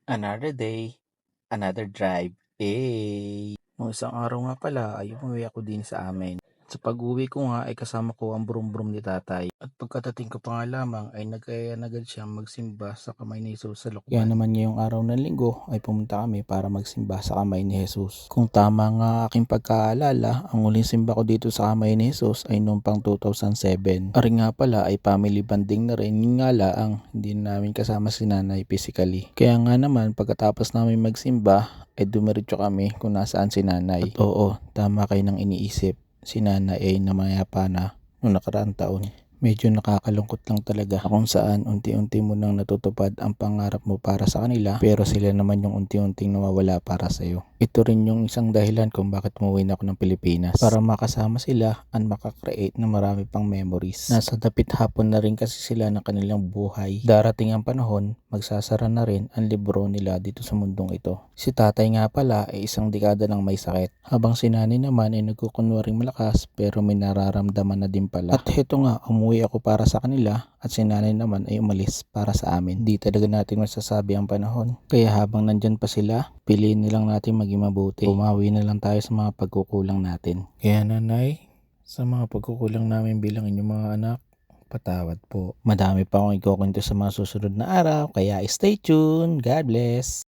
Another day, another drive. Nung isang araw nga pala ay umuwi ako din sa amin. Sa pag-uwi ko nga ay kasama ko ang brum-brum ni tatay. At pagkatating ko pa nga lamang ay nag-aya agad siyang magsimba sa kamay ni Jesus sa lukban. Kaya naman ngayong araw ng linggo ay pumunta kami para magsimba sa kamay ni Jesus. Kung tama nga aking pagkaalala, ang huling simba ko dito sa kamay ni Jesus ay noong pang 2007. Ari nga pala ay family banding na rin, yun nga lang hindi namin kasama si nanay physically. Kaya nga naman pagkatapos namin magsimba ay dumiretso kami kung nasaan si nanay. At oo, tama kayo nang iniisip. Si nanay ay namayapa na noong nakaraang taon. Medyo nakakalungkot lang talaga kung saan unti-unti mo nang natutupad ang pangarap mo para sa kanila pero sila naman yung unti-unting nawawala para sa'yo. Ito rin yung isang dahilan kung bakit umuwi na ako ng Pilipinas para makasama sila at makakreate ng marami pang memories. Nasa dapit hapon na rin kasi sila ng kanilang buhay. Darating ang panahon, magsasara na rin ang libro nila dito sa mundong ito. Si tatay nga pala ay isang dekada nang may sakit habang si nanay naman ay nagkukunwaring malakas pero may nararamdaman na din pala. At heto nga, umuwi ako para sa kanila at si nanay naman ay umalis para sa amin. Di talaga natin masasabi ang panahon. Kaya habang nandyan pa sila, piliin nilang natin maging mabuti. Bumawi na lang tayo sa mga pagkukulang natin. Kaya nanay, sa mga pagkukulang namin bilang inyong mga anak, patawad po. Madami pa akong ikukwento sa mga susunod na araw, kaya stay tuned. God bless!